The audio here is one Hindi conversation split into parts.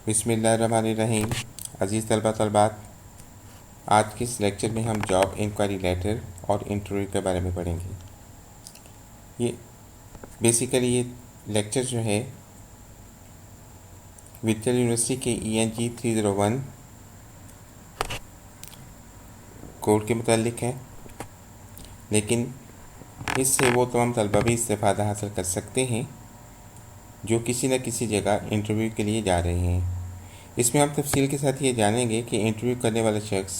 बिस्मिल्लाहिर्रहमानिर्रहीम। अज़ीज़ तलबा तलबात, आज के इस लेक्चर में हम जॉब इंक्वायरी लेटर और इंटरव्यू के बारे में पढ़ेंगे। ये बेसिकली ये लेक्चर जो है विक्टर यूनिवर्सिटी के ENG 301 कोड के मुतालिक है, लेकिन इससे वो तमाम तलबा भी इस्तेफ़ादा हासिल कर सकते हैं जो किसी न किसी जगह इंटरव्यू के लिए जा रहे हैं। इसमें हम तफसील के साथ ये जानेंगे कि इंटरव्यू करने वाला शख्स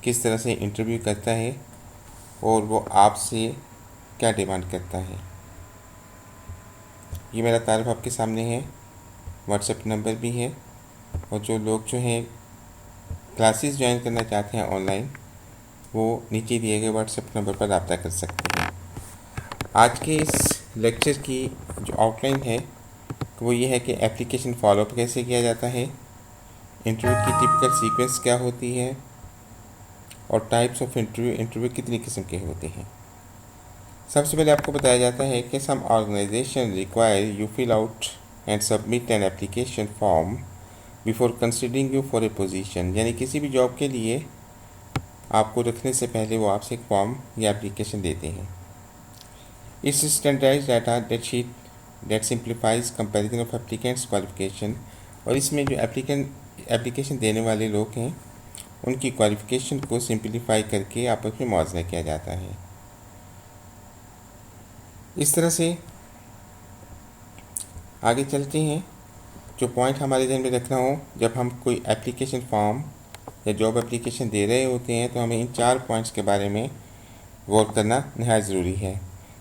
किस तरह से इंटरव्यू करता है और वो आपसे क्या डिमांड करता है। ये मेरा तारीफ़ आपके सामने है, व्हाट्सएप नंबर भी है, और जो लोग जो हैं क्लासेस ज्वाइन करना चाहते हैं ऑनलाइन, वो नीचे दिए गए व्हाट्सएप नंबर पर रब्ता कर सकते हैं। आज के इस लेक्चर की जो आउटलाइन है वो ये है कि एप्लीकेशन फॉलोअप कैसे किया जाता है, इंटरव्यू की टिपिकल सीक्वेंस क्या होती है, और टाइप्स ऑफ इंटरव्यू कितनी किस्म के होते हैं। सबसे पहले आपको बताया जाता है कि some organisation require you fill out and submit an application form before considering you for a position, यानी किसी भी जॉब के लिए आपको रखने से पहले वो आपसे एक फॉर्म या एप्लीकेशन देते हैं। It's standardised data date sheet that simplifies comparison of applicants qualification, और इसमें जो एप्लीकेशन देने वाले लोग हैं उनकी क्वालिफिकेशन को सिंप्लीफाई करके आपस में मुआवजा किया जाता है। इस तरह से आगे चलते हैं। जो पॉइंट हमारे ध्यान में रखना हो, जब हम कोई एप्लीकेशन फॉर्म या जॉब एप्लीकेशन दे रहे होते हैं तो हमें इन 4 पॉइंट्स के बारे में गौर करना नहायत ज़रूरी है।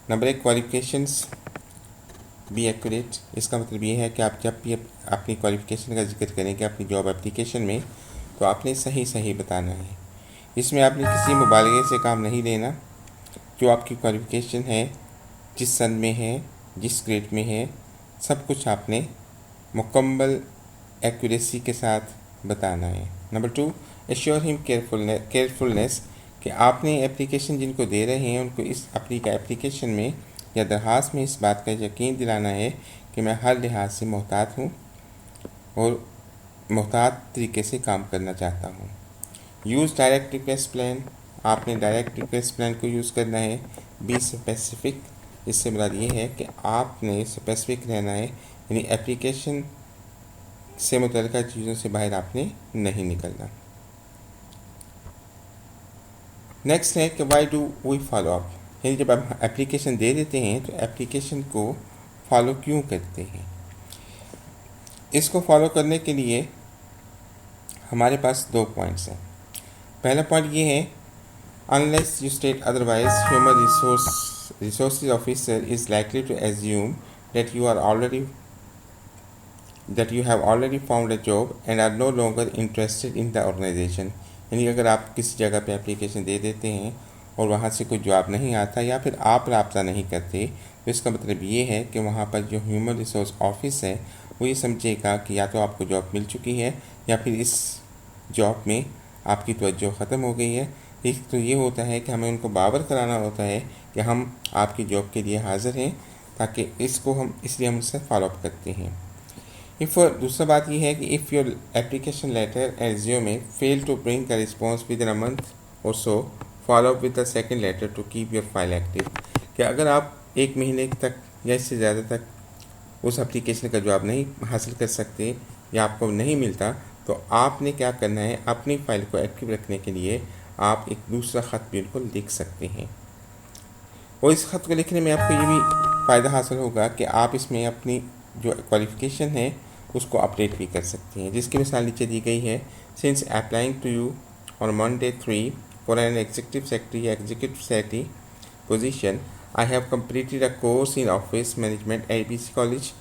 Number 1, qualifications be accurate. इसका मतलब ये है कि आप जब भी अपनी क्वालिफिकेशन का जिक्र करेंगे अपनी जॉब एप्लीकेशन में तो आपने सही बताना है। इसमें आपने किसी मुबालगे से काम नहीं लेना। जो आपकी क्वालिफिकेशन है, जिस सन में है, जिस ग्रेड में है, सब कुछ आपने मुकम्मल एक्यूरेसी के साथ बताना है। नंबर 2, एश्योर हिम केयरफुलनेस, कि आपने एप्लीकेशन जिनको दे रहे हैं उनको इस अपनी एप्लीकेशन में या दरख्वास्त में इस बात का यकीन दिलाना है कि मैं हर लिहाज से मोहतात हूँ और मोहतात तरीके से काम करना चाहता हूँ। यूज़ डायरेक्ट रिक्वेस्ट प्लान, आपने डायरेक्ट रिक्वेस्ट प्लान को यूज़ करना है। बी स्पेसिफिक, इससे मुराद ये है कि आपने स्पेसिफिक रहना है, यानी एप्लीकेशन से मुतल्लिक़ा चीज़ों से बाहर आपने नहीं निकलना। नेक्स्ट है कि why do we follow up, यानी जब आप एप्लीकेशन दे देते हैं तो एप्लीकेशन को फॉलो क्यों करते हैं। इसको फॉलो करने के लिए हमारे पास 2 पॉइंट्स हैं। पहला पॉइंट ये है, unless you state otherwise human resources officer is likely to assume that you have already found a job and are no longer interested in the organisation, यानी अगर आप किसी जगह पे एप्लीकेशन दे देते हैं और वहाँ से कोई जवाब नहीं आता या फिर आप रब्ता नहीं करते तो इसका मतलब ये है कि वहाँ पर जो ह्यूमन रिसोर्स ऑफिस है वो ये समझेगा कि या तो आपको जॉब मिल चुकी है या फिर इस जॉब में आपकी तवज्जो ख़त्म हो गई है। एक तो ये होता है कि हमें उनको बावर कराना होता है कि हम आपकी जॉब के लिए हाज़िर हैं, ताकि इसको हम इसलिए हम उससे फॉलोअप करते हैं। दूसरा बात यह है कि if your application letter and resume fail to bring a response within a month or so, follow up with the second letter to keep your file active, कि अगर आप 1 महीने तक या इससे ज़्यादा तक उस एप्लीकेशन का जवाब नहीं हासिल कर सकते या आपको नहीं मिलता तो आपने क्या करना है, अपनी फ़ाइल को एक्टिव रखने के लिए आप एक दूसरा ख़त भी उनको लिख सकते हैं। और इस ख़त को लिखने में आपको ये भी फ़ायदा हासिल होगा कि आप इसमें अपनी जो क्वालिफ़िकेशन है उसको अपडेट भी कर सकते हैं, जिसकी मिसाल नीचे दी गई है। Since applying to you on Monday 3 for an executive secretary या executive secretary position, I have completed a course in office management ABC college,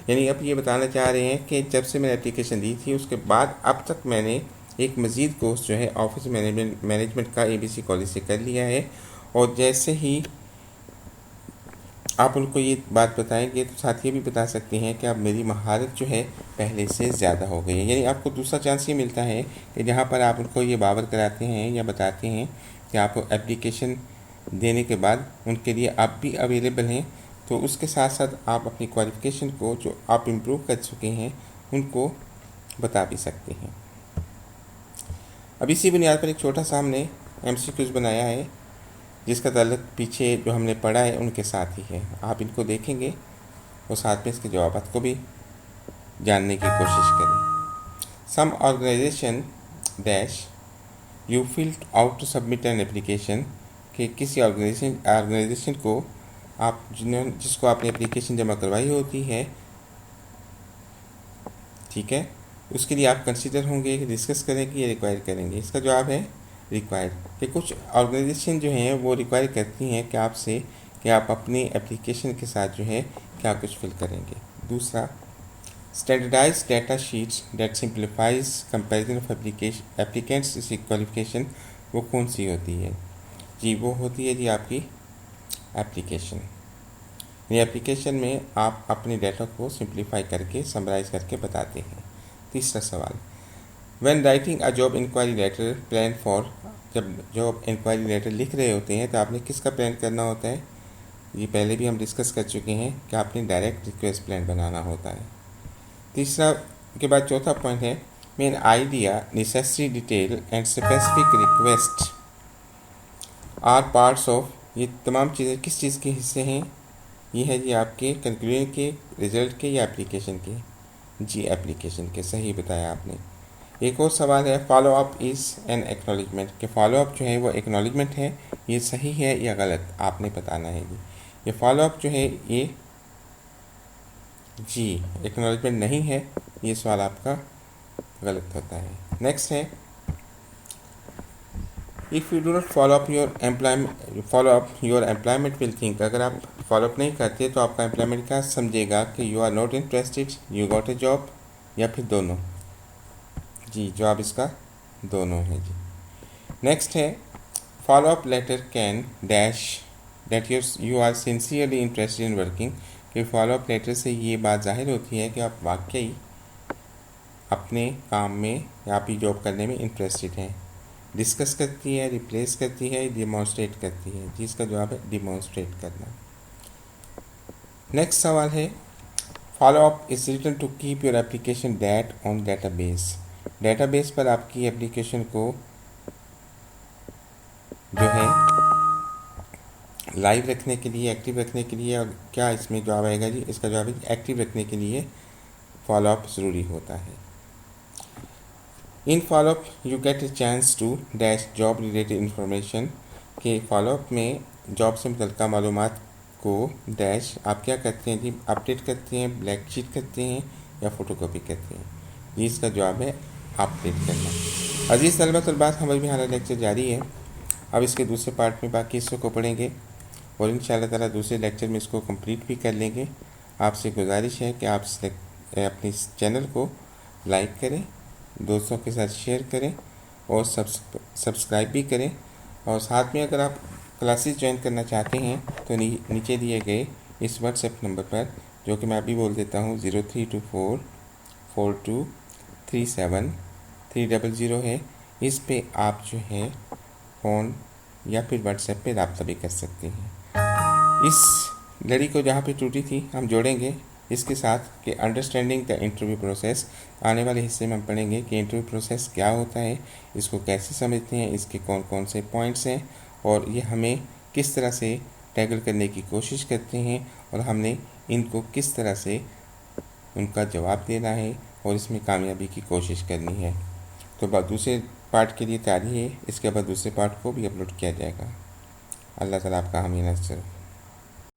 यानी अब ये बताना चाह रहे हैं कि जब से मैंने एप्लीकेशन दी थी उसके बाद अब तक मैंने एक मज़ीद कोर्स जो है ऑफिस मैनेजमेंट का ABC कॉलेज से कर लिया है। और जैसे ही आप उनको ये बात बताएंगे तो साथ ये भी बता सकते हैं कि अब मेरी महारत जो है पहले से ज़्यादा हो गई है, यानी आपको दूसरा चांस ये मिलता है कि जहाँ पर आप उनको ये बावर कराते हैं या बताते हैं कि आप एप्लीकेशन देने के बाद उनके लिए आप भी अवेलेबल हैं, तो उसके साथ साथ आप अपनी क्वालिफ़िकेशन को जो आप इम्प्रूव कर चुके हैं उनको बता भी सकते हैं। अब इसी बुनियाद पर एक छोटा सा हमने MCQs बनाया है जिसका ताल्लुक पीछे जो हमने पढ़ा है उनके साथ ही है। आप इनको देखेंगे और साथ में इसके जवाब को भी जानने की कोशिश करें। Some organisation dash you filled out to submit an application, कि किसी ऑर्गेनाइजेशन को आप जिसको आपने एप्लीकेशन जमा करवाई होती है, ठीक है, उसके लिए आप कंसीडर होंगे, डिस्कस करेंगे या रिक्वायर करेंगे। इसका जवाब है रिक्वायर। कि कुछ ऑर्गेनाइजेशन जो हैं वो रिक्वायर करती हैं कि आपसे कि आप अपनी एप्लीकेशन के साथ जो है क्या कुछ फिल करेंगे। दूसरा, standardise data sheets that simplifies comparison of applicants qualification, वो कौन सी होती है जी? वो होती है जी आपकी एप्लीकेशन। ये एप्लीकेशन में आप अपने डाटा को सिंप्लीफाई करके समराइज करके बताते हैं। तीसरा सवाल, when writing a job inquiry letter plan for, जब जॉब इंक्वायरी लेटर लिख रहे होते हैं तो आपने किसका प्लान करना होता है? ये पहले भी हम डिस्कस कर चुके हैं कि आपने डायरेक्ट रिक्वेस्ट प्लान बनाना होता है। तीसरा के बाद चौथा पॉइंट है, main idea, necessary detail and specific request are parts of, ये तमाम चीज़ें किस चीज़ के हिस्से हैं? ये है जी आपके कंक्लूजन के, रिजल्ट के या एप्लीकेशन के? जी एप्लीकेशन के, सही बताया आपने। एक और सवाल है, follow up is an acknowledgement, कि फॉलो अप जो है वो एक्नॉलेजमेंट है, ये सही है या गलत आपने बताना है जी। ये फॉलो अप जो है ये जी एक्नॉलेजमेंट नहीं है, ये सवाल आपका गलत होता है। नेक्स्ट है, if you do not follow up your employment will think, अगर आप फॉलोअप नहीं करते तो आपका एम्प्लॉयमेंट क्या समझेगा कि you are not interested, you got a job, या फिर दोनों? जी जवाब इसका दोनों है जी। नेक्स्ट है, follow up letter can dash that you are sincerely interested in working, कि फॉलो अप लेटर से ये बात जाहिर होती है कि आप वाकई अपने काम में या आप जॉब करने में इंटरेस्टेड हैं। डिस्कस करती है, रिप्लेस करती है, डिमॉन्स्ट्रेट करती है, जिसका जवाब है डिमॉन्स्ट्रेट करना। नेक्स्ट सवाल है, follow up is written to keep your application data on database, database पर आपकी एप्लीकेशन को जो है लाइव रखने के लिए, एक्टिव रखने के लिए, और क्या इसमें जवाब आएगा जी? इसका जवाब है एक्टिव रखने के लिए फॉलो अप ज़रूरी होता है। In follow up you get a chance to dash job related information, के फॉलोअप में जॉब से मुतल्लिक़ मालूमात को डैश आप क्या करते हैं जी? अपडेट करते हैं, ब्लैक शीट करते हैं या फ़ोटोकॉपी करते हैं? जी इसका जवाब है अपडेट करना। अजीज़ तलबा तलबात, हमारे भी हमारा लेक्चर जारी है। अब इसके दूसरे पार्ट में बाकी हिस्सों को पढ़ेंगे और इंशाअल्लाह ताला दूसरे लेक्चर में इसको कंप्लीट भी कर लेंगे। आपसे गुजारिश है कि आप अपने इस चैनल को लाइक करें, दोस्तों के साथ शेयर करें और सब्सक्राइब भी करें। और साथ में अगर आप क्लासेस ज्वाइन करना चाहते हैं तो नीचे दिए गए इस व्हाट्सएप नंबर पर, जो कि मैं अभी बोल देता हूँ, 0324423730 है, इस पे आप जो है फ़ोन या फिर व्हाट्सएप पे रब्ता भी कर सकते हैं। इस लड़ी को जहाँ पे टूटी थी हम जोड़ेंगे इसके साथ कि अंडरस्टैंडिंग द इंटरव्यू प्रोसेस। आने वाले हिस्से में हम पढ़ेंगे कि इंटरव्यू प्रोसेस क्या होता है, इसको कैसे समझते हैं, इसके कौन कौन से पॉइंट्स हैं और ये हमें किस तरह से टैकल करने की कोशिश करते हैं और हमने इनको किस तरह से उनका जवाब देना है और इसमें कामयाबी की कोशिश करनी है। तो दूसरे पार्ट के लिए तैयारी है, इसके बाद दूसरे पार्ट को भी अपलोड किया जाएगा। अल्लाह ताला आपका हामी नज़र।